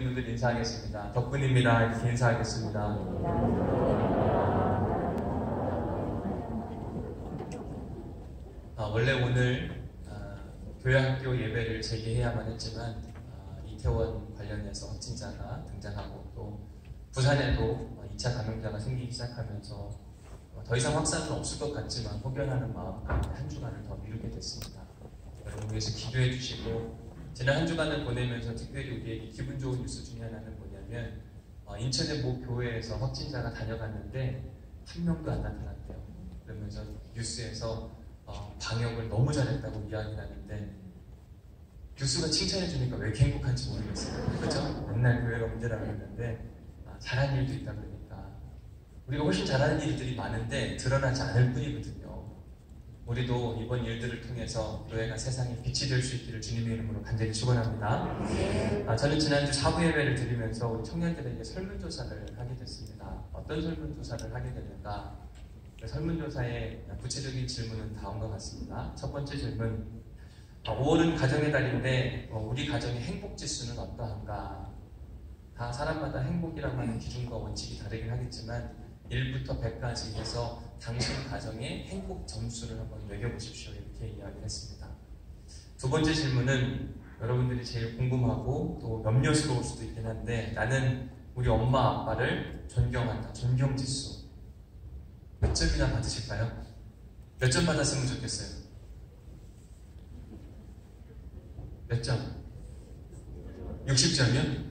분들 인사하겠습니다. 덕분입니다. 이렇게 인사하겠습니다. 원래 오늘 교회학교 예배를 재개해야만 했지만 이태원 관련해서 확진자가 등장하고 또 부산에도 2차 감염자가 생기기 시작하면서 더 이상 확산은 없을 것 같지만 혹연하는 마음 가운데 한 주간을 더 미루게 됐습니다. 여러분 위해서 기도해 주시고, 지난 한 주간을 보내면서 특별히 우리에게 기분 좋은 뉴스 중에 하나는 뭐냐면 인천의 모 교회에서 확진자가 다녀갔는데 한 명도 안 나타났대요. 그러면서 뉴스에서 방역을 너무 잘했다고 이야기를 하는데, 뉴스가 칭찬해 주니까 왜 이렇게 행복한지 모르겠어요. 그렇죠? 맨날 교회가 문제라고 했는데 잘한 일도 있다 그러니까 우리가 훨씬 잘하는 일들이 많은데 드러나지 않을 뿐이거든요. 우리도 이번 일들을 통해서 교회가 세상에 빛이 될 수 있기를 주님의 이름으로 간절히 축원합니다. 저는 지난주 사부 예배를 드리면서 우리 청년들에게 설문조사를 하게 됐습니다. 어떤 설문조사를 하게 됐는가? 설문조사의 구체적인 질문은 다음과 같습니다. 첫 번째 질문, 5월은 가정의 달인데 우리 가정의 행복지수는 어떠한가? 다 사람마다 행복이라고 하는 기준과 원칙이 다르긴 하겠지만 1부터 100까지 해서 당신 가정의 행복 점수를 한번 매겨보십시오. 이렇게 이야기를 했습니다. 두 번째 질문은 여러분들이 제일 궁금하고 또 염려스러울 수도 있긴 한데, 나는 우리 엄마 아빠를 존경한다. 존경지수 몇 점이나 받으실까요? 몇 점 받았으면 좋겠어요? 몇 점? 60점이요?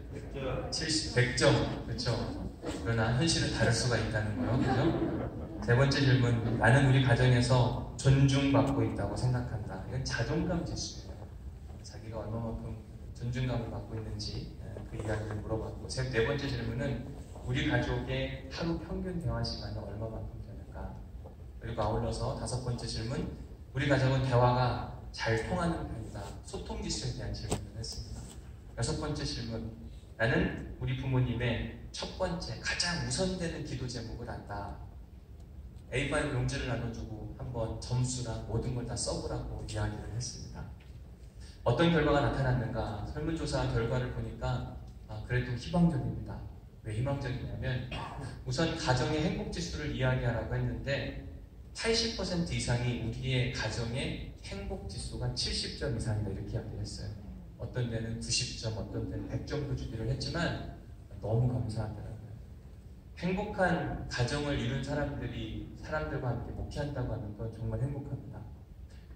70, 100점. 그렇죠? 그러나 현실은 다를 수가 있다는 거예요. 그죠? 세 번째 질문, 나는 우리 가정에서 존중받고 있다고 생각한다. 이건 자존감 지수예요. 자기가 얼마만큼 존중감을 받고 있는지 그 이야기를 물어봤고, 네 번째 질문은 우리 가족의 하루 평균 대화 시간은 얼마만큼 되는가. 그리고 아울러서 다섯 번째 질문, 우리 가족은 대화가 잘 통하는 편이다. 소통 지수에 대한 질문을 했습니다. 여섯 번째 질문, 나는 우리 부모님의 첫 번째 가장 우선되는 기도 제목을 안다. A5 용지를 나눠주고 한번 점수랑 모든 걸 다 써보라고 이야기를 했습니다. 어떤 결과가 나타났는가? 설문조사 결과를 보니까 그래도 희망적입니다. 왜 희망적이냐면, 우선 가정의 행복지수를 이야기하라고 했는데 80% 이상이 우리의 가정의 행복지수가 70점 이상이다 이렇게 이야기를 했어요. 어떤 데는 90점, 어떤 데는 100점도 주기를 했지만 너무 감사하더라고요. 행복한 가정을 이룬 사람들이 사람들과 함께 목회한다고 하는 건 정말 행복합니다.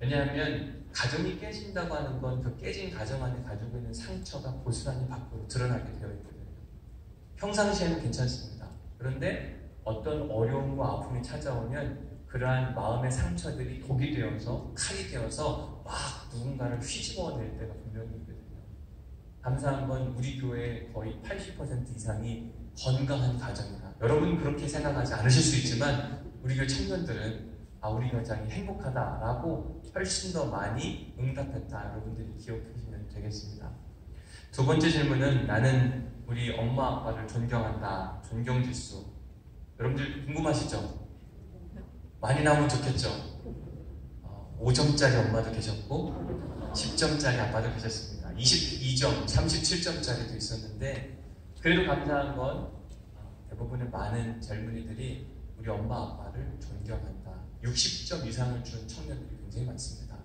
왜냐하면 가정이 깨진다고 하는 건 그 깨진 가정 안에 가지고 있는 상처가 고스란히 밖으로 드러나게 되어 있거든요. 평상시에는 괜찮습니다. 그런데 어떤 어려움과 아픔이 찾아오면 그러한 마음의 상처들이 독이 되어서 칼이 되어서 막 누군가를 휘집어낼 때가 분명히 있거든요. 감사한 건 우리 교회의 거의 80% 이상이 건강한 가정이다. 여러분 그렇게 생각하지 않으실 수 있지만 우리 교회 청년들은 우리 가정이 행복하다라고 훨씬 더 많이 응답했다. 여러분들이 기억하시면 되겠습니다. 두 번째 질문은 나는 우리 엄마 아빠를 존경한다. 존경지수. 여러분들 궁금하시죠? 많이 나오면 좋겠죠? 5점짜리 엄마도 계셨고 10점짜리 아빠도 계셨습니다. 22점, 37점짜리도 있었는데, 그래도 감사한 건 대부분의 많은 젊은이들이 우리 엄마 아빠를 존경한다. 60점 이상을 준 청년들이 굉장히 많습니다.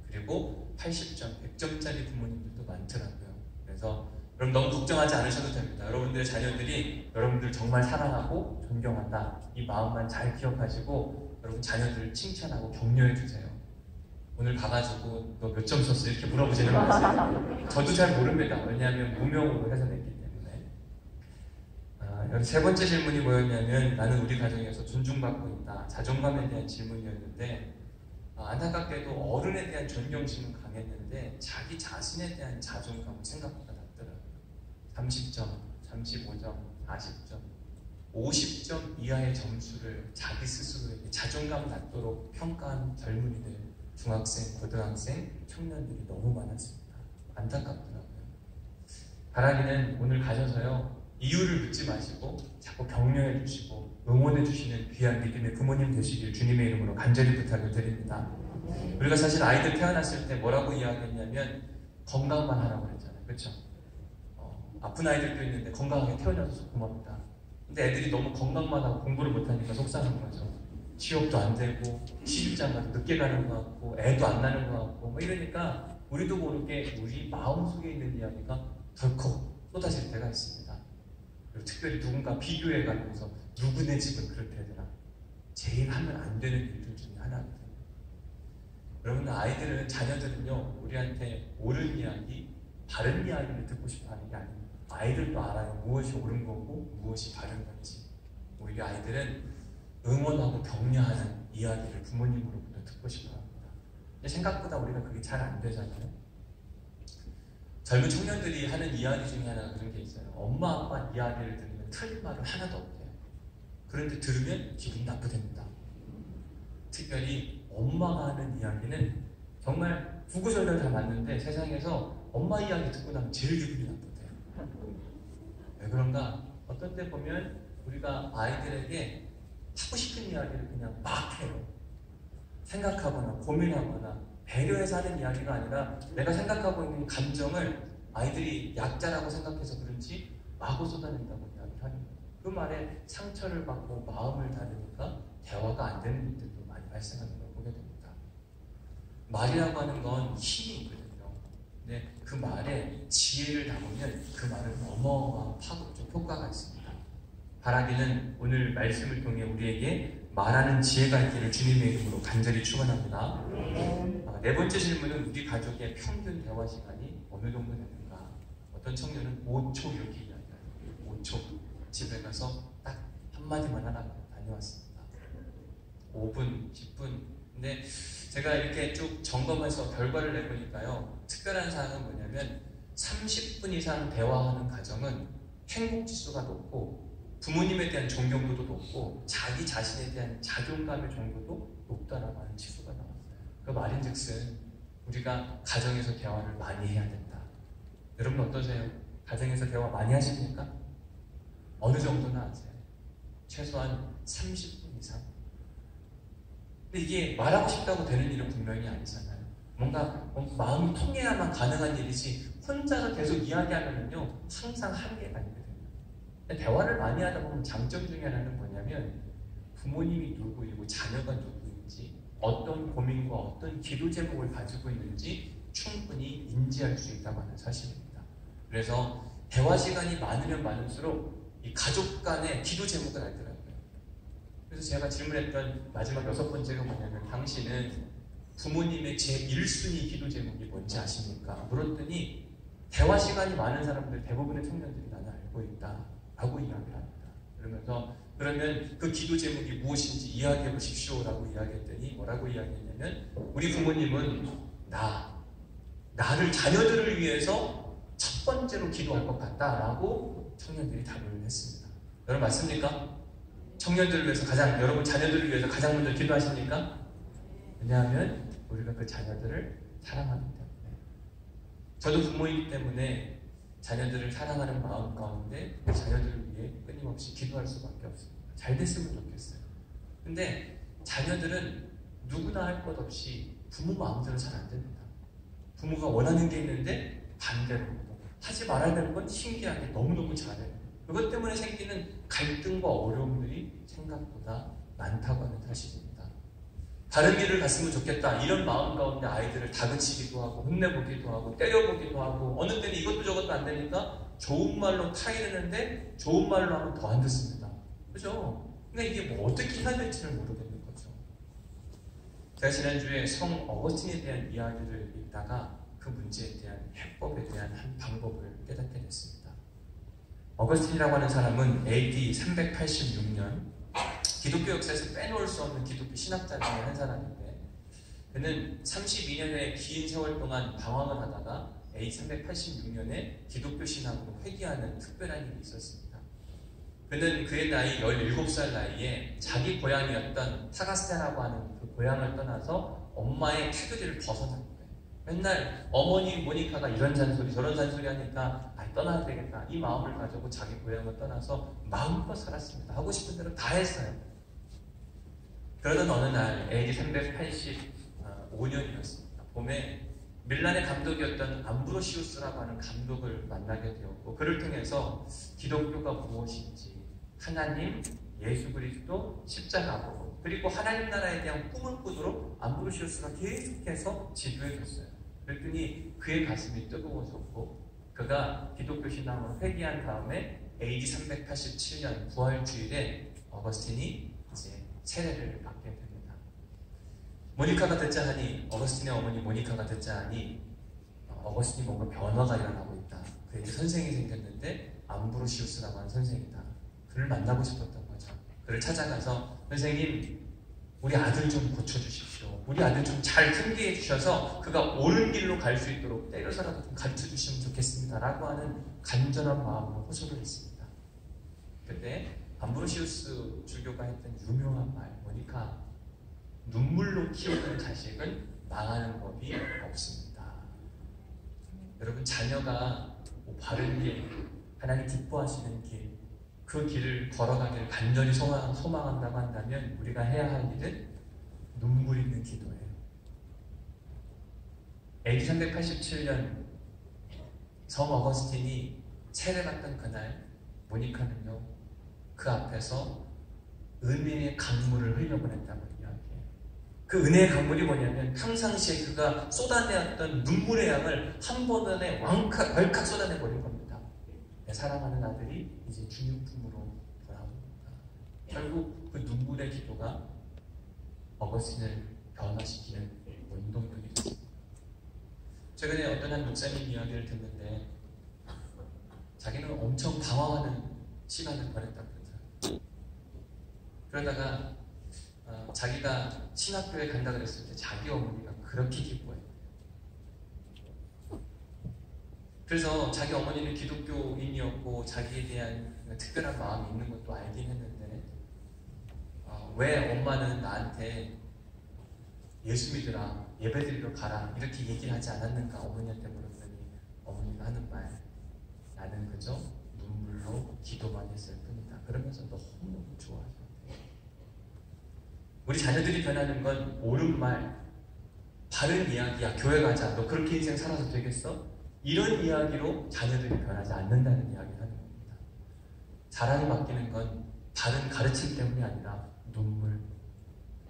그리고 80점, 100점짜리 부모님들도 많더라고요. 그래서 여러분 너무 걱정하지 않으셔도 됩니다. 여러분들의 자녀들이 여러분들 정말 사랑하고 존경한다. 이 마음만 잘 기억하시고 여러분 자녀들을 칭찬하고 격려해 주세요. 오늘 가가지고 너 몇 점 썼어? 이렇게 물어보지는 마세요. 저도 잘 모릅니다. 왜냐하면 무명으로 해서 냈기 때문에. 여기 세 번째 질문이 뭐였냐면, 나는 우리 가정에서 존중받고 있다. 자존감에 대한 질문이었는데, 안타깝게도 어른에 대한 존경심은 강했는데 자기 자신에 대한 자존감은 생각보다 낮더라고요. 30점, 35점, 40점, 50점 이하의 점수를 자기 스스로에게 자존감 낮도록 평가한 젊은이들, 중학생, 고등학생, 청년들이 너무 많았습니다. 안타깝더라고요. 바라기는 오늘 가셔서요, 이유를 묻지 마시고 자꾸 격려해 주시고 응원해 주시는 귀한 믿음의 부모님 되시길 주님의 이름으로 간절히 부탁을 드립니다. 우리가 사실 아이들 태어났을 때 뭐라고 이야기했냐면 건강만 하라고 그랬잖아요. 그렇죠? 아픈 아이들도 있는데 건강하게 태어나서 고맙다. 근데 애들이 너무 건강만 하고 공부를 못하니까 속상한 거죠. 취업도 안 되고 시집장 가서 늦게 가는 것 같고 애도 안 나는 것 같고 뭐 이러니까 우리도 모르게 우리 마음속에 있는 이야기가 덜컥 쏟아질 때가 있습니다. 그리고 특별히 누군가 비교해가면서 누구네 집은 그렇대더라. 제일 하면 안 되는 일들 중에 하나거든요. 여러분, 아이들은, 자녀들은요, 우리한테 옳은 이야기, 바른 이야기를 듣고 싶어 하는 게 아닙니다. 아이들도 알아요. 무엇이 옳은 거고 무엇이 바른 건지. 오히려 아이들은 응원하고 격려하는 이야기를 부모님으로부터 듣고 싶어 합니다. 근데 생각보다 우리가 그게 잘 안 되잖아요. 젊은 청년들이 하는 이야기 중에 하나가 그런 게 있어요. 엄마 아빠 이야기를 들으면 틀린 말은 하나도 없대요. 그런데 들으면 기분이 나쁘답니다. 특별히 엄마가 하는 이야기는 정말 구구절절 다 맞는데 세상에서 엄마 이야기 듣고 나면 제일 기분이 나쁘대요. 왜 그런가? 어떤 때 보면 우리가 아이들에게 하고 싶은 이야기를 그냥 막 해요. 생각하거나 고민하거나 배려해서 하는 이야기가 아니라 내가 생각하고 있는 감정을 아이들이 약자라고 생각해서 그런지 마구 쏟아낸다고 이야기를 하는 거예요. 그 말에 상처를 받고 마음을 다루니까 대화가 안 되는 일들도 많이 발생하는 걸 보게 됩니다. 말이라고 하는 건 힘이 있거든요. 근데 그 말에 지혜를 담으면 그 말은 어마어마한 파급적 효과가 있습니다. 바라기는 오늘 말씀을 통해 우리에게 말하는 지혜가 있기를 주님의 이름으로 간절히 축원합니다. 네 번째 질문은 우리 가족의 평균 대화 시간이 어느 정도 되는가? 어떤 청년은 5초 이렇게 이야기해요. 5초. 집에 가서 딱 한마디만 하라고 다녀왔습니다. 5분, 10분. 근데 제가 이렇게 쭉 점검해서 결과를 내보니까요. 특별한 사항은 뭐냐면 30분 이상 대화하는 가정은 행복지수가 높고 부모님에 대한 존경도도 높고 자기 자신에 대한 자존감의 정도도 높다라고 하는 지수가 나왔어요. 그 말인즉슨 우리가 가정에서 대화를 많이 해야 된다. 여러분 어떠세요? 가정에서 대화 많이 하십니까? 어느 정도나 하세요? 최소한 30분 이상? 근데 이게 말하고 싶다고 되는 일은 분명히 아니잖아요. 뭔가 마음이 통해야만 가능한 일이지 혼자서 계속 이야기하면요 항상 한계가 있거든요. 대화를 많이 하다 보면 장점 중에 하나는 뭐냐면 부모님이 누구이고 자녀가 누구인지 어떤 고민과 어떤 기도 제목을 가지고 있는지 충분히 인지할 수 있다고 하는 사실입니다. 그래서 대화 시간이 많으면 많을수록 이 가족 간의 기도 제목을 알더라고요. 그래서 제가 질문했던 마지막 6번째가 뭐냐면 당신은 부모님의 제1순위 기도 제목이 뭔지 아십니까? 물었더니 대화 시간이 많은 사람들 대부분의 청년들이 나는 알고 있다 라고 이야기를 합니다. 그러면서 그러면 그 기도 제목이 무엇인지 이야기해 보십시오 라고 이야기했더니 뭐라고 이야기했냐면 우리 부모님은 나를 자녀들을 위해서 첫 번째로 기도할 것 같다 라고 청년들이 답을 했습니다. 여러분 맞습니까? 청년들을 위해서 여러분 자녀들을 위해서 가장 먼저 기도하십니까? 왜냐하면 우리가 그 자녀들을 사랑하기 때문에. 저도 부모이기 때문에 자녀들을 사랑하는 마음 가운데 자녀들을 위해 끊임없이 기도할 수밖에 없습니다. 잘 됐으면 좋겠어요. 근데 자녀들은 누구나 할 것 없이 부모 마음대로 잘 안 됩니다. 부모가 원하는 게 있는데 반대로 하지 말아야 되는 건 신기하게 너무너무 잘해요. 그것 때문에 생기는 갈등과 어려움들이 생각보다 많다고 하는 사실입니다. 다른 길을 갔으면 좋겠다 이런 마음 가운데 아이들을 다그치기도 하고 혼내보기도 하고 때려보기도 하고 어느 때는 이것도 저것도 안 되니까 좋은 말로 타이르는데 좋은 말로 하면 더 안 듣습니다. 그죠? 근데 이게 뭐 어떻게 해야 될지를 모르겠는 거죠. 제가 지난주에 성 어거스틴에 대한 이야기를 읽다가 그 문제에 대한 해법에 대한 한 방법을 깨닫게 됐습니다. 어거스틴이라고 하는 사람은 AD 386년 기독교 역사에서 빼놓을 수 없는 기독교 신학자 중에 한 사람인데 그는 32년의 긴 세월 동안 방황을 하다가 AD 386년에 기독교 신학으로 회귀하는 특별한 일이 있었습니다. 그는 그의 나이 17살 나이에 자기 고향이었던 타가스테라고 하는 그 고향을 떠나서 엄마의 테두리를 벗어난 거예요. 맨날 어머니 모니카가 이런 잔소리 저런 잔소리 하니까 떠나야 되겠다 이 마음을 가지고 자기 고향을 떠나서 마음껏 살았습니다. 하고 싶은 대로 다 했어요. 그러던 어느 날 AD 385년이었습니다. 봄에 밀란의 감독이었던 암브로시우스라고 하는 감독을 만나게 되었고, 그를 통해서 기독교가 무엇인지, 하나님, 예수 그리스도, 십자가 보고, 그리고 하나님 나라에 대한 꿈을 꾸도록 암브로시우스가 계속해서 지도해 줬어요. 그랬더니 그의 가슴이 뜨거워졌고, 그가 기독교 신앙으로 회귀한 다음에 AD 387년 부활주일에 어거스틴이 이제 세례를 받게 됩니다. 모니카가 듣자 하니, 어거스틴의 어머니 모니카가 듣자 하니 어거스틴이 뭔가 변화가 일어나고 있다. 그에게 선생이 생겼는데 암브로시우스라고 하는 선생이다. 그를 만나고 싶었던 거죠. 그를 찾아가서 선생님, 우리 아들 좀 고쳐주십시오. 우리 아들 좀 잘 크게 해주셔서 그가 옳은 길로 갈 수 있도록 때려서라도 좀 가르쳐주시면 좋겠습니다. 라고 하는 간절한 마음으로 호소를 했습니다. 그때 암브로시우스 주교가 했던 유명한 말, 모니카, 눈물로 키우는 자식은 망하는 법이 없습니다. 여러분, 자녀가 바른 길, 하나님 기뻐하시는 길, 그 길을 걸어가기를 간절히 소망한다고 한다면 우리가 해야 할 일은 눈물 있는 기도예요. AD 387년 성 어거스틴이 세례받던 그날, 모니카는요, 그 앞에서 은혜의 강물을 흘려보냈다고 이야기해요. 그 은혜의 강물이 뭐냐면 평상시에 그가 쏟아내었던 눈물의 양을 한 번에 왈칵 쏟아내버린 겁니다. 내 사랑하는 아들이 이제 주육품으로 돌아옵니다. 결국 그 눈물의 기도가 어거스틴을 변화시키는 원동력이 됐습니다. 최근에 어떤 한 목사님 이야기를 듣는데 자기는 엄청 방황하는 시간을 보냈다고 그러더라고요. 그러다가 자기가 신학교에 간다 그랬을 때 자기 어머니가 그렇게 기뻐해요. 그래서 자기 어머니는 기독교인이었고 자기에 대한 특별한 마음이 있는 것도 알긴 했는데 왜 엄마는 나한테 예수 믿으라, 예배드리러 가라 이렇게 얘기를 하지 않았는가 어머니한테 물었더니 어머니가 하는 말, 나는 그저 눈물로 기도만 했을 뿐이다. 그러면서 너무너무 좋아하셨대요. 우리 자녀들이 변하는 건 옳은 말, 바른 이야기야. 교회 가자. 너 그렇게 인생 살아도 되겠어? 이런 이야기로 자녀들이 변하지 않는다는 이야기를 하는 겁니다. 사랑이 바뀌는 건 바른 가르침 때문이 아니라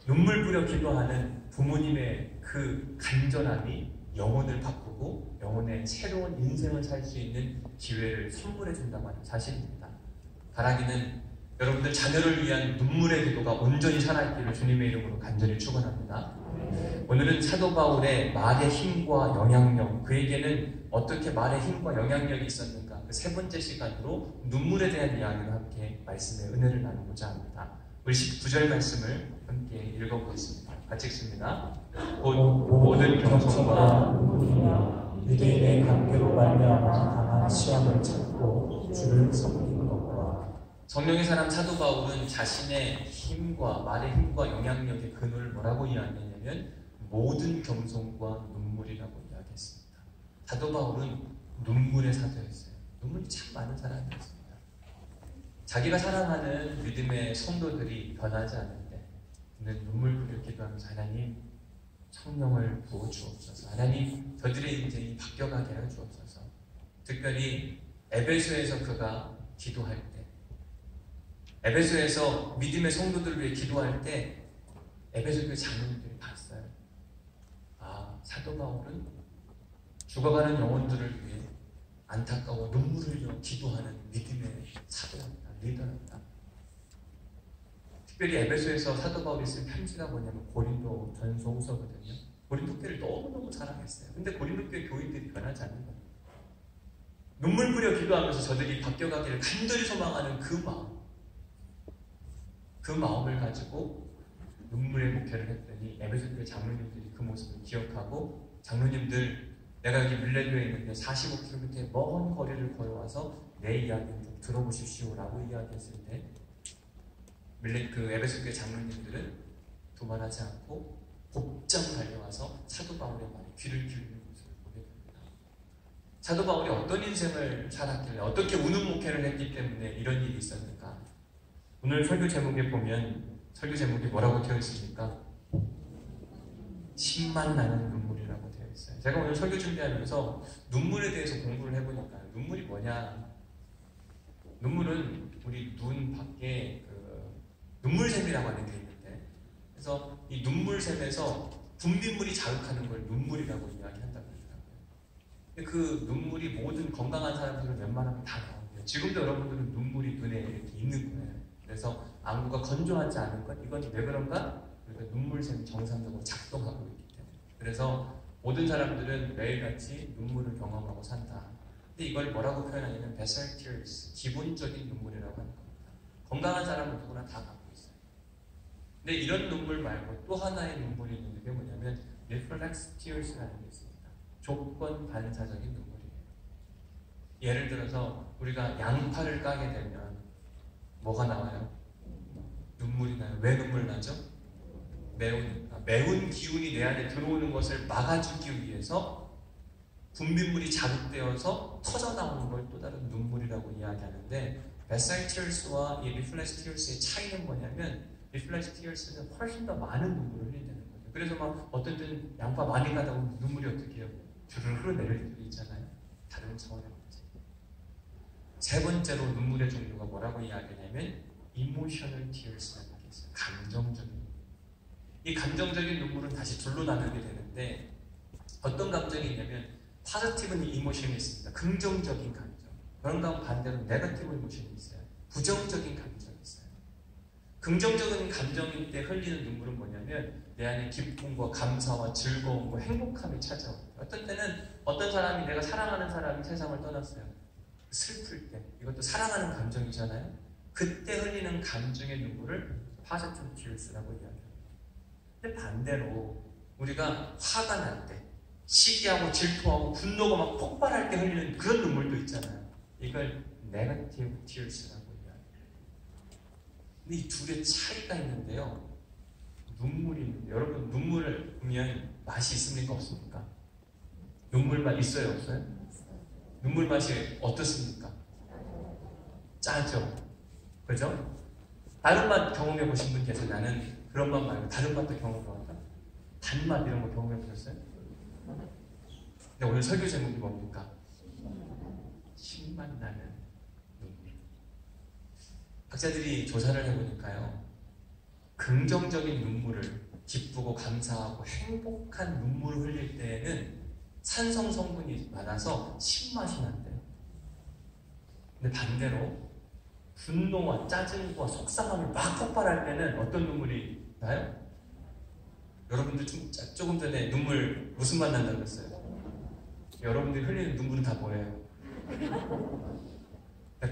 눈물 뿌려 기도하는 부모님의 그 간절함이 영혼을 바꾸고 영혼의 새로운 인생을 살 수 있는 기회를 선물해 준다고 하는 사실입니다. 바라기는 여러분들 자녀를 위한 눈물의 기도가 온전히 살아있기를 주님의 이름으로 간절히 축원합니다. 오늘은 사도 바울의 말의 힘과 영향력, 그에게는 어떻게 말의 힘과 영향력이 있었는가, 그 세 번째 시간으로 눈물에 대한 이야기를 함께 말씀의 은혜를 나누고자 합니다. 우리 19절 말씀을 함께 읽어보겠습니다. 같이 읽습니다. 곧 모든 경성과 눈물이며 유대인의 관계로 말미암아 당한 시험을 참고 주를 섬기는 것과. 성령의 사람 사도 바울은 자신의 힘과 말의 힘과 영향력의 근원을 뭐라고 이야기했냐면 모든 겸손과 눈물이라고 이야기했습니다. 사도 바울은 눈물의 사도였어요. 눈물이 참 많은 사람이었습니다. 자기가 사랑하는 믿음의 성도들이 변하지 않는데 그는 눈물 뿌려 기도하면서 하나님 성령을 부어 주옵소서, 하나님 저들의 인생이 바뀌어가게 하여 주옵소서. 특별히 에베소에서 그가 기도할 때, 에베소에서 믿음의 성도들을 위해 기도할 때 에베소 교회 장로님들이 봤어요. 아, 사도 바울은 죽어가는 영혼들을 위해 안타까워 눈물을 흘려 기도하는 믿음의 사도였다, 리더였다. 특별히 에베소에서 사도 바울이 쓴 편지가 뭐냐면 고린도 전서후서거든요. 고린도 교회를 너무너무 사랑했어요. 근데 고린도 교회 교인들이 변하지 않는 거예요. 눈물 뿌려 기도하면서 저들이 바뀌어가기를 간절히 소망하는 그 마음을 가지고 눈물의 목회를 했더니 에베소 교회 장로님들이 그 모습을 기억하고, 장로님들 내가 여기 밀레교에 있는데 45km 먼 거리를 걸어와서 내 이야기를 좀 들어보십시오 라고 이야기했을 때 그 에베소 교회 장로님들은 도만하지 않고 곧장 달려와서 사도 바울의 말에 귀를 기울이는 모습을 보게 됩니다. 사도 바울이 어떤 인생을 살았길래 어떻게 우는 목회를 했기 때문에 이런 일이 있었는가. 오늘 설교 제목에 보면 설교 제목이 뭐라고 되어 있습니까? 신만 나는 눈물이라고 되어 있어요. 있어요. 제가 오늘 설교 준비하면서 눈물에 대해서 공부를 해보니까 눈물이 뭐냐? 눈물은 우리 눈 밖에 눈물샘이라고 하는 게 있는데, 그래서 이 눈물샘에서 분비물이 자극하는 걸 눈물이라고 이야기한다고 하더라고요. 그 눈물이 모든 건강한 사람들은 웬만하면 다 나오고요. 지금도 여러분들은 눈물이 눈에 이렇게 있는 거예요. 그래서 안구가 건조하지 않은 것, 이건 왜 그런가? 그러니까 눈물샘이 정상적으로 작동하고 있기 때문에. 그래서 모든 사람들은 매일같이 눈물을 경험하고 산다. 근데 이걸 뭐라고 표현하냐면 basal tears, 기본적인 눈물이라고 하는 겁니다. 건강한 사람은 누구나 다 갖고 있어요. 근데 이런 눈물 말고 또 하나의 눈물이 있는데 그게 뭐냐면 reflex tears라는 게 있습니다. 조건 반사적인 눈물이에요. 예를 들어서 우리가 양파를 까게 되면 뭐가 나와요? 눈물이 나요. 왜 눈물 나죠? 매우니까. 매운 기운이 내 안에 들어오는 것을 막아주기 위해서 분비물이 자극되어서 터져 나오는 걸 또 다른 눈물이라고 이야기하는데, basal tears와 이 reflex tears의 차이는 뭐냐면 reflex tears는 훨씬 더 많은 눈물을 흘린다는 거죠. 그래서 막 어떤 때는 양파 많이 가다 보면 눈물이 어떻게 해요? 주르르 흘러내릴 때도 있잖아요. 다른 차원의 문제. 세 번째로 눈물의 종류가 뭐라고 이야기하냐면 emotional tears라는 게 있어요. 감정적인 눈물. 이 감정적인 눈물은 다시 둘로 나누게 되는데, 어떤 감정이 있냐면 positive emotion이 있습니다. 긍정적인 감정. 그런 다음 반대로 negative emotion이 있어요. 부정적인 감정이 있어요. 긍정적인 감정일 때 흘리는 눈물은 뭐냐면 내 안에 기쁨과 감사와 즐거움과 행복함이 찾아와요. 어떤 때는 어떤 사람이, 내가 사랑하는 사람이 세상을 떠났어요. 슬플 때, 이것도 사랑하는 감정이잖아요. 그때 흘리는 감정의 눈물을 positive tears라고 이야기합니다. 근데 반대로 우리가 화가 날 때, 시기하고 질투하고 분노가 막 폭발할 때 흘리는 그런 눈물도 있잖아요. 이걸 negative tears라고 이야기해요. 근데 이 둘의 차이가 있는데요. 눈물이 있는데, 여러분 눈물을 보면 맛이 있습니까? 없습니까? 눈물 맛 있어요? 없어요? 눈물 맛이 어떻습니까? 짜죠? 그죠? 다른 맛 경험해 보신 분 계세요? 나는 그런 맛 말고 다른 맛도 경험해봤다. 단맛 이런 거 경험해 보셨어요? 근데 오늘 설교 제목이 뭡니까? 신맛 나는 눈물. 학자들이 조사를 해보니까요, 긍정적인 눈물을, 기쁘고 감사하고 행복한 눈물을 흘릴 때에는 산성 성분이 많아서 신맛이 난대요. 근데 반대로 분노와 짜증과 속상함이 막 폭발할 때는 어떤 눈물이 나요? 여러분들 조금 전에 눈물 무슨 맛 난다고 했어요? 여러분들이 흘리는 눈물은 다 뭐예요?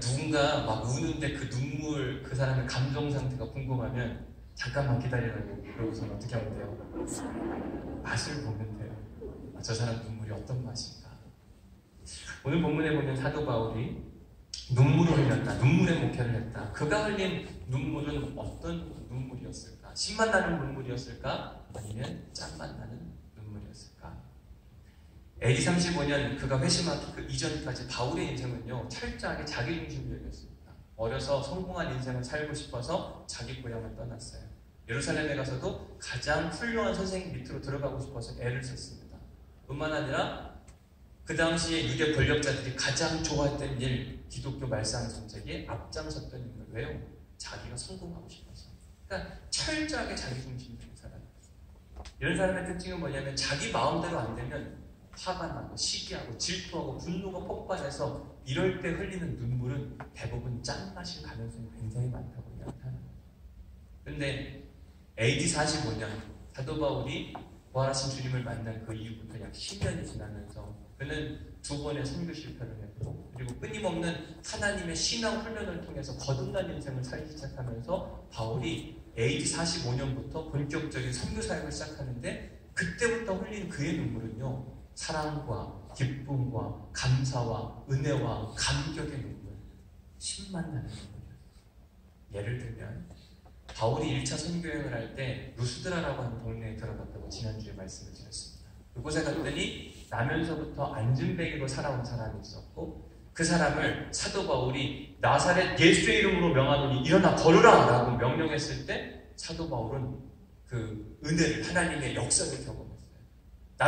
누군가 막 우는데 그 눈물, 그 사람의 감정 상태가 궁금하면 잠깐만 기다리라고 그러고서는 어떻게 하면 돼요? 맛을 보면 돼요. 아, 저 사람 눈물이 어떤 맛인가? 오늘 본문에 보면 사도 바울이 눈물을 흘렸다, 눈물의 목회를 했다. 그가 흘린 눈물은 어떤 눈물이었을까? 신맛 나는 눈물이었을까? 아니면 짠맛 나는 눈물이었을까? AD 35년 그가 회심하기 그 이전까지 바울의 인생은요, 철저하게 자기중심적이었습니다. 어려서 성공한 인생을 살고 싶어서 자기 고향을 떠났어요. 예루살렘에 가서도 가장 훌륭한 선생님 밑으로 들어가고 싶어서 애를 썼습니다. 뿐만 아니라 그 당시에 유대 권력자들이 가장 좋아했던 일, 기독교 말씀 정책에 앞장섰던 인물. 왜요? 자기가 성공하고 싶어서. 그러니까 철저하게 자기중심적인 사람이었어요. 이런 사람의 특징은 뭐냐면 자기 마음대로 안 되면 화가 나고 시기하고 질투하고 분노가 폭발해서 이럴 때 흘리는 눈물은 대부분 짠맛일 가능성이 굉장히 많다고 이야기하는 거예요. 그런데 AD 45년 사도 바울이 부활하신 주님을 만난 그 이후부터 약 10년이 지나면서 그는 2번의 선교 실패를 했고, 그리고 끊임없는 하나님의 신앙 훈련을 통해서 거듭난 인생을 살기 시작하면서 바울이 AD 45년부터 본격적인 선교 사역을 시작하는데, 그때부터 흘린 그의 눈물은요, 사랑과 기쁨과 감사와 은혜와 감격의 눈물, 신맛 나는 눈물이었어요. 예를 들면 바울이 1차 선교여행을 할 때 루스드라라고 하는 동네에 들어갔다고 지난주에 말씀을 드렸습니다. 그곳에 갔더니 나면서부터 안진뱅이로 살아온 사람이 있었고, 그 사람을 사도 바울이 나사렛 예수의 이름으로 명하노니 일어나 걸으라 라고 명령했을 때 사도 바울은 그 은혜를, 하나님의 역사를 경험했어요.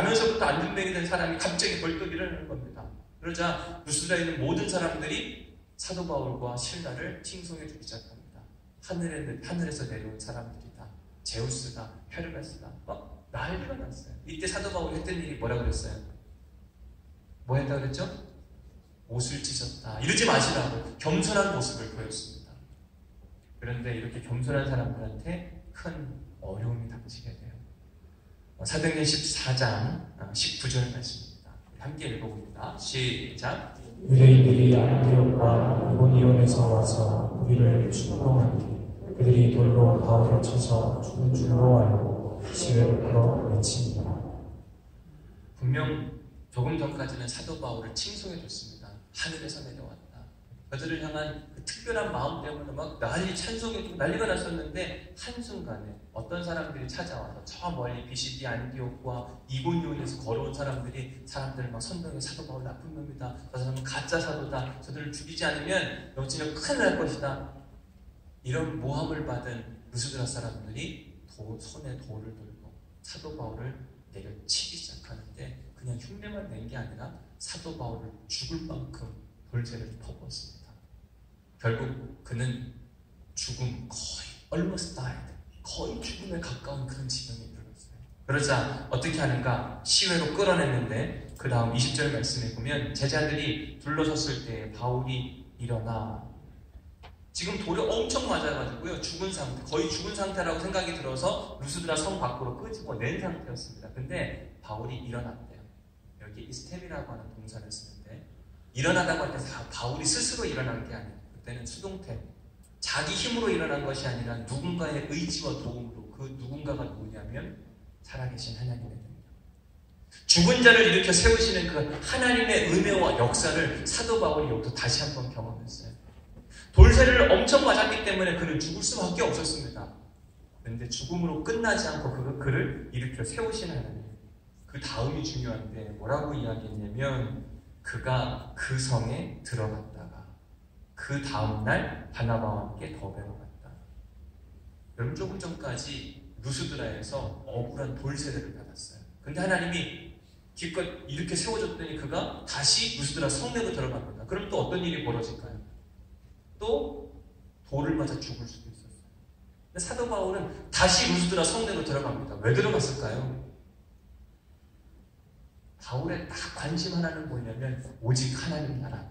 나면서부터 안전뱅이 된 사람이 갑자기 벌떡 일어나는 겁니다. 그러자 루스드라에 있는 모든 사람들이 사도 바울과 실라를 칭송해 주기 시작합니다. 하늘에서 내려온 사람들이다. 제우스다, 헤르메스다. 난리가 났어요. 이때 사도 바울이 했던 일이 뭐라 그랬어요? 뭐 했다 그랬죠? 옷을 찢었다. 이러지 마시라고 겸손한 모습을 보였습니다. 그런데 이렇게 겸손한 사람들한테 큰 어려움이 닥치게 돼요. 사도행전 14장 19절 말씀입니다. 함께 읽어봅니다. 시작. 유대인들이 안디옥과 이고니온에서 와서 우리를 추모하니 그들이 돌로 바울을 쳐서 죽은 줄로 알고 시외로 끌어 외칩니다. 분명 조금 전까지는 사도 바울을 칭송해 줬습니다. 하늘에서 내려왔다. 그들을 향한 그 특별한 마음 때문에 막 찬송해주고 난리가 났었는데 한순간에 어떤 사람들이 찾아와서 저 멀리 비시디 안디옥과 이고니온에서 걸어온 사람들을 막 선동해 사도 바울 나쁜 놈이다. 저 사람은 가짜 사도다. 저들을 죽이지 않으면 여기서 큰일 날 것이다. 이런 모함을 받은 루스드라 사람들이 손에 돌을 들고 사도 바울을 내려치기 시작하는데 그냥 흉내만 낸 게 아니라 사도 바울을 죽을 만큼 돌쇠를 퍼부었습니다. 결국 그는 죽음 almost died. 거의 죽음에 가까운 그런 지경에 이르렀어요. 그러자 어떻게 하는가? 시외로 끌어냈는데 그 다음 20절 말씀에 보면 제자들이 둘러섰을 때 바울이 일어나 지금 돌에 엄청 맞아가지고요. 죽은 상태, 거의 죽은 상태라고 생각이 들어서 루스드라 성 밖으로 끄집어 낸 상태였습니다. 근데 바울이 일어났대요. 여기 스텝이라고 하는 동사를 쓰는데 일어나다고 할 때 바울이 스스로 일어난 게 아니에요. 그때는 수동태. 자기 힘으로 일어난 것이 아니라 누군가의 의지와 도움으로 그 누군가가 누구냐면 살아계신 하나님의 능력. 죽은 자를 일으켜 세우시는 그 하나님의 은혜와 역사를 사도 바울이 여기서 다시 한번 경험했어요. 돌쇠를 엄청 맞았기 때문에 그는 죽을 수밖에 없었습니다. 그런데 죽음으로 끝나지 않고 그를 일으켜 세우시는 하나님. 그 다음이 중요한데 뭐라고 이야기했냐면 그가 그 성에 들어갔다가 그 다음날 바나바와 함께 더베로 갔다. 여러분 조금 전까지 루스드라에서 억울한 돌세례를 받았어요. 근데 하나님이 기껏 이렇게 세워줬더니 그가 다시 루스드라 성내로 들어갑니다. 그럼 또 어떤 일이 벌어질까요? 또 돌을 맞아 죽을 수도 있었어요. 근데 사도 바울은 다시 루스드라 성내로 들어갑니다. 왜 들어갔을까요? 바울의 딱 관심 하나는 뭐냐면 오직 하나님 나라,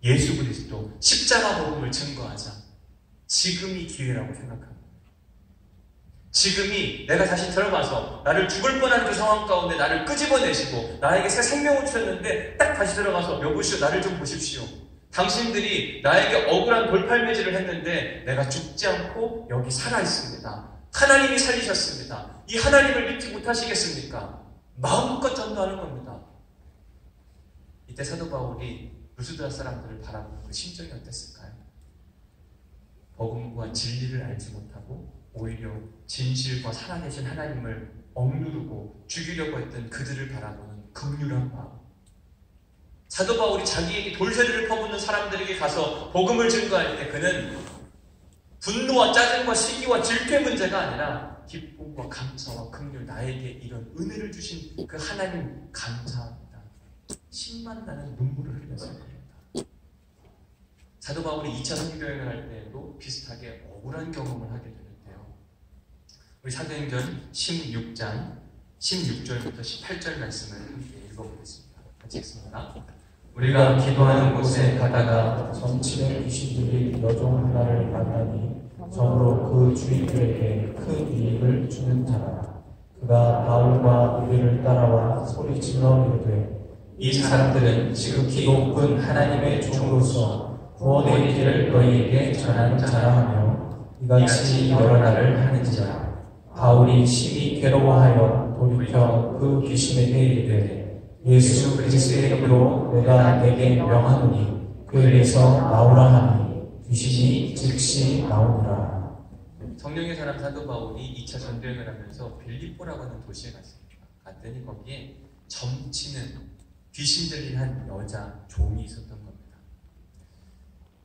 예수 그리스도, 십자가 복음을 증거하자. 지금이 기회라고 생각합니다. 지금이 내가 다시 들어가서 나를 죽을 뻔한 그 상황 가운데 나를 끄집어내시고 나에게 새 생명을 주셨는데 딱 다시 들어가서 여보시오 나를 좀 보십시오. 당신들이 나에게 억울한 돌팔매질을 했는데 내가 죽지 않고 여기 살아있습니다. 하나님이 살리셨습니다. 이 하나님을 믿지 못하시겠습니까? 마음껏 전도하는 겁니다. 이때 사도 바울이 루스드라 사람들을 바라보는 그 심정이 어땠을까요? 복음과 진리를 알지 못하고 오히려 진실과 살아계신 하나님을 억누르고 죽이려고 했던 그들을 바라보는 긍휼한 마음. 사도 바울이 자기에게 돌쇠를 퍼붓는 사람들에게 가서 복음을 증거할 때 그는 분노와 짜증과 시기와 질투의 문제가 아니라 기쁨과 감사와 긍휼, 나에게 이런 은혜를 주신 그 하나님 감사합니다. 신만 나는 눈물을 흘렸을 겁니다. 사도 바울이 2차 선교여행을 할 때에도 비슷하게 억울한 경험을 하게 되는데요. 우리 사도행전 16장 16절부터 18절 말씀을 함께 읽어보겠습니다. 같이 읽습니다. 우리가 기도하는 곳에 가다가 전치의 귀신들이 여종 하나를 만나니 정으로 그 주인들에게 큰 이익을 주는 자라. 그가 바울과 우리를 따라와 소리질러 이르되 이 사람들은 지극히 높은 하나님의 종으로서 구원의 길을 너희에게 전하는 자라 하며 이같이 여러 날을 하는지라. 바울이 심히 괴로워하여 돌이켜 그 귀신에게 이르되 예수 그리스도의 이름으로 내가 내게 명하노니 그에게서 나오라 하니 귀신이 즉시 나오니라. 성령의 사람 사도 바울이 2차 전도여행을 하면서 빌립보라고 하는 도시에 갔습니다. 갔더니 거기에 점치는 귀신 들린 한 여자 종이 있었던 겁니다.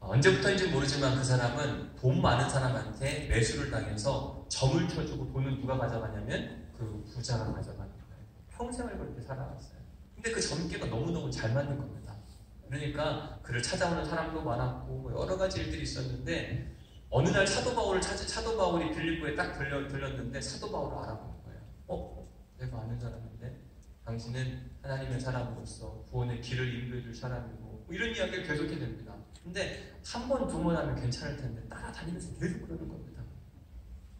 언제부터인지 모르지만 그 사람은 돈 많은 사람한테 매수를 당해서 점을 쳐주고 돈은 누가 가져가냐면 그 부자가 가져가는 거예요. 평생을 그렇게 살아왔어요. 근데 그 점괘가 너무너무 잘 맞는 겁니다. 그러니까 그를 찾아오는 사람도 많았고 여러 가지 일들이 있었는데 어느 날 사도 바울이 빌립보에 딱 들렸는데 사도 바울을 알아본 거예요. 내가 아는 사람인데 당신은 하나님의 사람으로서 구원의 길을 인도해줄 사람이고 뭐 이런 이야기를 계속해 냅니다. 근데 한 번, 두 번 하면 괜찮을 텐데 따라다니면서 계속 그러는 겁니다.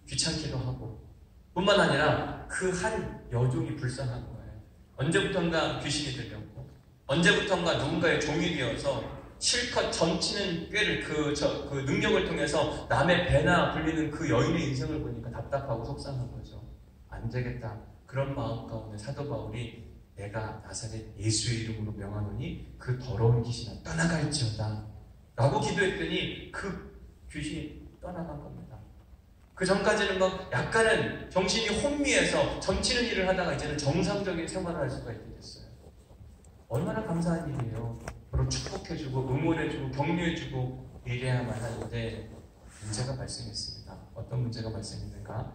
귀찮기도 하고 뿐만 아니라 그 한 여종이 불쌍한 거예요. 언제부턴가 귀신이 들렸고 언제부턴가 누군가의 종이 되어서 실컷 점치는 꾀를 그 능력을 통해서 남의 배나 불리는 그 여인의 인생을 보니까 답답하고 속상한 거죠. 안 되겠다. 그런 마음 가운데 사도 바울이 내가 나사렛 예수의 이름으로 명하노니 그 더러운 귀신아 떠나갈지어다 라고 기도했더니 그 귀신이 떠나간 겁니다. 그 전까지는 막 약간은 정신이 혼미해서 점치는 일을 하다가 이제는 정상적인 생활을 할 수가 있게 됐어요. 얼마나 감사한 일이에요. 서로 축복해주고 응원해주고 격려해주고 이래야만 하는데 문제가 발생했습니다. 어떤 문제가 발생했는가?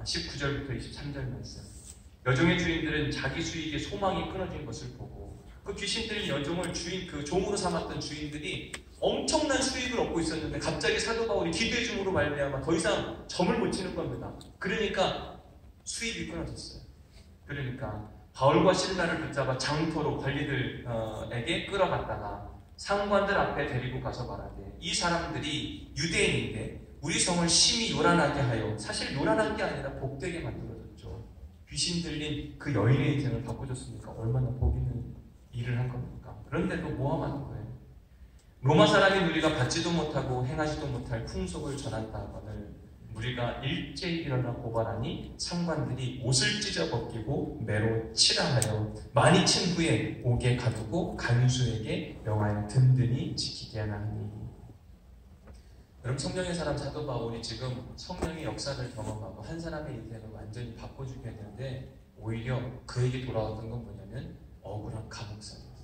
19절부터 23절 말씀. 여종의 주인들은 자기 수익의 소망이 끊어진 것을 보고 그 귀신들인 여종을 종으로 삼았던 주인들이 엄청난 수익을 얻고 있었는데 갑자기 사도 바울이 기도해 줌으로 말미암아 더 이상 점을 못 치는 겁니다. 그러니까 수익이 끊어졌어요. 그러니까 바울과 실라를 붙잡아 장터로 관리들에게 끌어갔다가 상관들 앞에 데리고 가서 말하되 이 사람들이 유대인인데 우리 성을 심히 요란하게 하여 사실 요란한 게 아니라 복되게 만들어줬죠. 귀신 들린 그 여인의 인생을 바꿔줬으니까 얼마나 복 있는 일을 한 겁니까? 그런데도 모함하는 거예요. 로마 사람인 우리가 받지도 못하고 행하지도 못할 풍속을 전한다 하거늘 우리가 일제히 일어나 고발하니 상관들이 옷을 찢어 벗기고 매로 치라하여 많이 친 후에 옥에 가두고 간수에게 명하여 든든히 지키게 하나니. 여러분 성령의 사람 사도 바울이 지금 성령의 역사를 경험하고 한 사람의 인생을 완전히 바꿔주게 했는데 오히려 그에게 돌아왔던 건 뭐냐면 억울한 감옥살이였어요.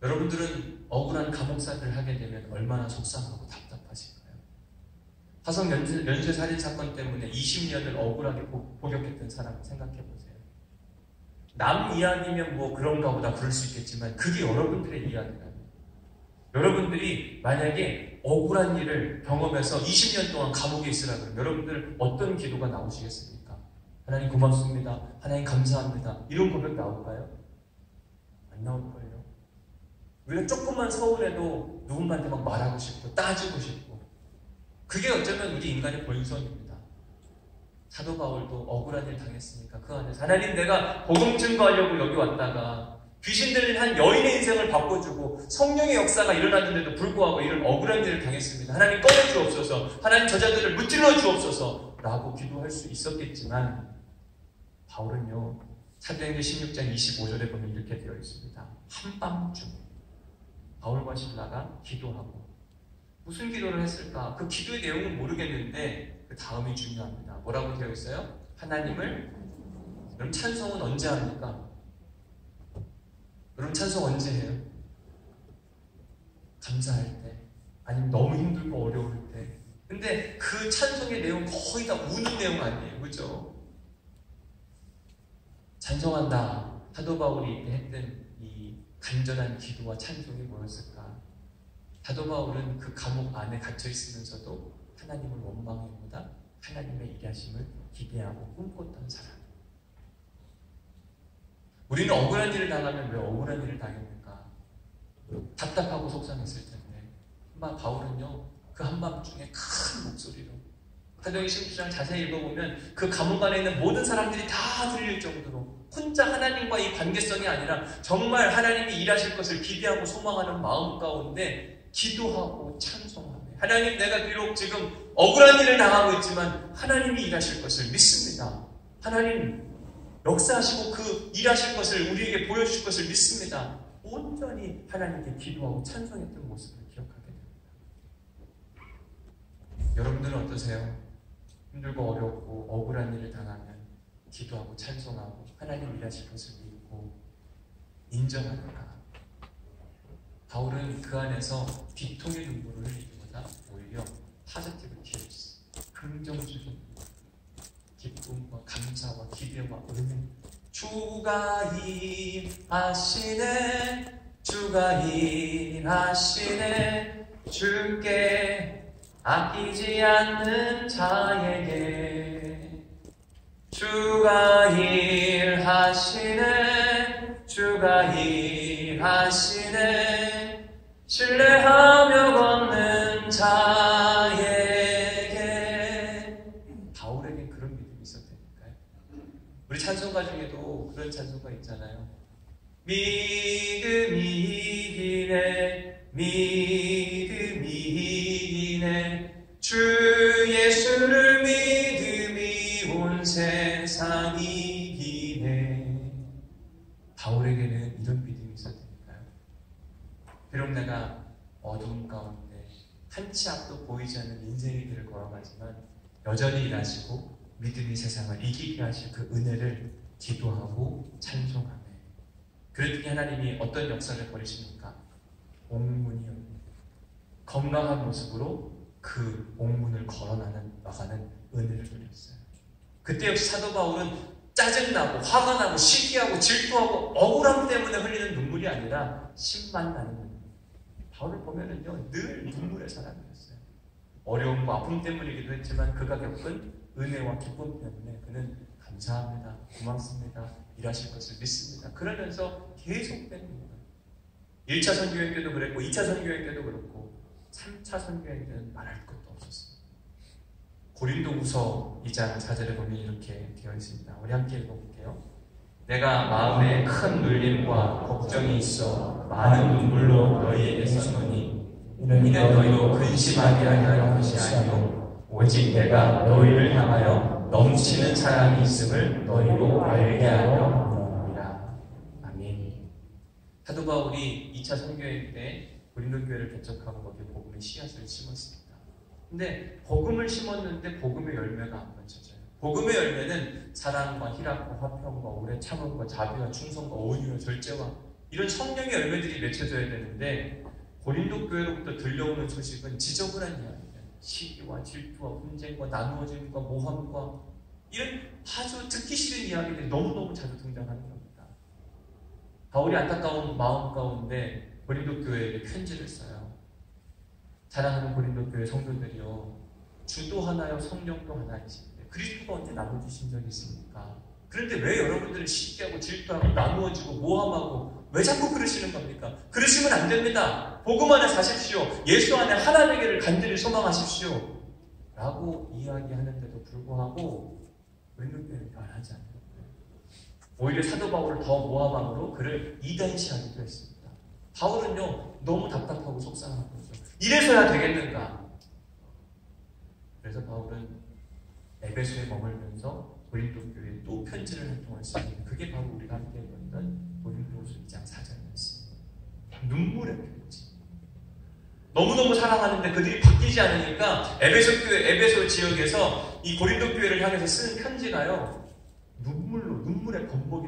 여러분들은 억울한 감옥살이를 하게 되면 얼마나 속상하고 답답하실까요? 화성 연쇄 살인 사건 때문에 20년을 억울하게 복역했던 사람 생각해보세요. 남 이야기면 뭐 그런가 보다 그럴 수 있겠지만 그게 여러분들의 이야기라면 여러분들이 만약에 억울한 일을 경험해서 20년 동안 감옥에 있으라 그러면 여러분들 어떤 기도가 나오시겠습니까? 하나님 고맙습니다. 하나님 감사합니다. 이런 고백 나올까요? 안 나올걸요. 우리가 조금만 서운해도 누군가한테 막 말하고 싶고 따지고 싶고 그게 어쩌면 우리 인간의 본성입니다. 사도 바울도 억울한 일 당했으니까 그 안에서 하나님 내가 복음 증거하려고 여기 왔다가 귀신 들린 한 여인의 인생을 바꿔주고 성령의 역사가 일어났는데도 불구하고 이런 억울한 일을 당했습니다. 하나님 꺼내주옵소서. 하나님 저자들을 무찔러 주옵소서 라고 기도할 수 있었겠지만 바울은요 사도행전 16장 25절에 보면 이렇게 되어 있습니다. 한밤중에 바울과 실라가 기도하고 무슨 기도를 했을까? 그 기도의 내용은 모르겠는데 그 다음이 중요합니다. 뭐라고 되어 있어요? 하나님을 여러분 찬송은 언제 합니까? 여러분 찬송 언제 해요? 감사할 때 아니면 너무 힘들고 어려울 때 근데 그 찬송의 내용 거의 다 우는 내용 아니에요. 그죠? 찬송한다. 사도 바울이 이때 했던 이 간절한 기도와 찬송이 뭐였을까? 사도 바울은 그 감옥 안에 갇혀 있으면서도 하나님을 원망해보다 하나님의 일하심을 기대하고 꿈꿨던 사람. 우리는 억울한 일을 당하면 왜 억울한 일을 당했는가? 답답하고 속상했을 텐데 바울은요 그 한밤중에 큰 목소리로 사도행전 16장 자세히 읽어보면 그 감옥 안에 있는 모든 사람들이 다 들릴 정도로 혼자 하나님과 이 관계성이 아니라 정말 하나님이 일하실 것을 기대하고 소망하는 마음 가운데 기도하고 찬송하며 하나님 내가 비록 지금 억울한 일을 당하고 있지만 하나님이 일하실 것을 믿습니다. 하나님 역사하시고 그 일하실 것을 우리에게 보여주실 것을 믿습니다. 온전히 하나님께 기도하고 찬송했던 모습을 기억하게 됩니다. 여러분들은 어떠세요? 힘들고 어렵고 억울한 일을 당하면 기도하고 찬송하고 하나님 일하실 것을 믿고 인정하는가? 바울은 그 안에서 비통의 눈물을 흘리기보다 오히려 파지티비티였어요. 긍정적인 기쁨과 감사와 기대와 은혜, 주 주가 일하시네 주가 일하시네 주께 아끼지 않는 자에게 주가 일하시네 주가 일하시네 신뢰하며 걷는 자에게. 바울에겐 그런 믿음이 있었다니까요. 우리 찬송가 중에도 그런 찬송가 있잖아요. 믿음이 이기네 믿음이 이기네 주 예수를 믿음이 온 세상이 이기네. 바울에게는 이런 믿음이 있었다니까요. 비록 내가 어두운 가운데 한치 앞도 보이지 않는 인생의 길을 걸어가지만 여전히 일하시고 믿음이 세상을 이기게 하실 그 은혜를 기도하고 찬송하며 그랬더니 하나님이 어떤 역사를 벌이십니까? 옥문이 열립니다. 건강한 모습으로 그 옥문을 걸어나가는 은혜를 누렸어요. 그때 역시 사도 바울은 짜증나고 화가 나고 시기하고 질투하고 억울함 때문에 흘리는 눈물이 아니라 심만 나는 눈물. 바울을 보면은요 늘 눈물의 사람이었어요. 어려움과 아픔 때문이기도 했지만 그가 겪은 은혜와 기쁨 때문에 그는 감사합니다, 고맙습니다, 일하실 것을 믿습니다. 그러면서 계속 뺀 거예요. 1차 선교행 때도 그랬고 2차 선교행 때도 그렇고 3차 선교행 때는 말할 것도 없었어요. 고린도후서 2장 4절에 보면 이렇게 되어 있습니다. 우리 함께 읽어볼게요. 내가 마음에 큰 눌림과 걱정이 있어 많은 눈물로 너희에게 썼노니 이는 너희로 근심하게 하려 것이 아니요 오직 내가 너희를 향하여 넘치는 사랑이 있음을 너희로 알게 하려 함이라. 아멘. 사도 바울이 2차 선교행 때 고린도 교회를 개척하고 거기에 복음의 씨앗을 심었습니다. 근데 복음을 심었는데 복음의 열매가 안 맺혀져요. 복음의 열매는 사랑과 희락과 화평과 오래 참음과 자비와 충성과 온유와 절제와 이런 성령의 열매들이 맺혀져야 되는데 고린도 교회로부터 들려오는 소식은 지저분한 이야기예요. 시기와 질투와 분쟁과 나누어짐과 모함과 이런 아주 듣기 싫은 이야기들이 너무너무 자주 등장하는 겁니다. 바울이 안타까운 마음 가운데 고린도 교회에게 편지를 써요. 사랑하는 고린도 교회 성도들이요, 주도 하나요 성령도 하나이신데 그리스도가 언제 나눠주신 적이 있습니까? 그런데 왜 여러분들은 시기하고 질투하고 나누어지고 모함하고 왜 자꾸 그러시는 겁니까? 그러시면 안 됩니다. 복음 안에 사십시오. 예수 안에 하나님에게를 간절히 소망하십시오 라고 이야기하는데도 불구하고 고린도 교회는 변하지 않는 거예요. 오히려 사도 바울을 더 모함함으로 그를 이단시하기도 했습니다. 바울은요 너무 답답하고 속상한 거죠. 이래서야 되겠는가? 그래서 바울은 에베소에 머물면서 고린도 교회에 또 편지를 한 통을 쓰는 그게 바로 우리가 함께 읽었던 고린도후서 2장 4절이었습니다. 눈물의 편지. 너무너무 사랑하는데 그들이 바뀌지 않으니까 에베소 교회, 에베소 지역에서 이 고린도 교회를 향해서 쓰는 편지가요 눈물의 범벅이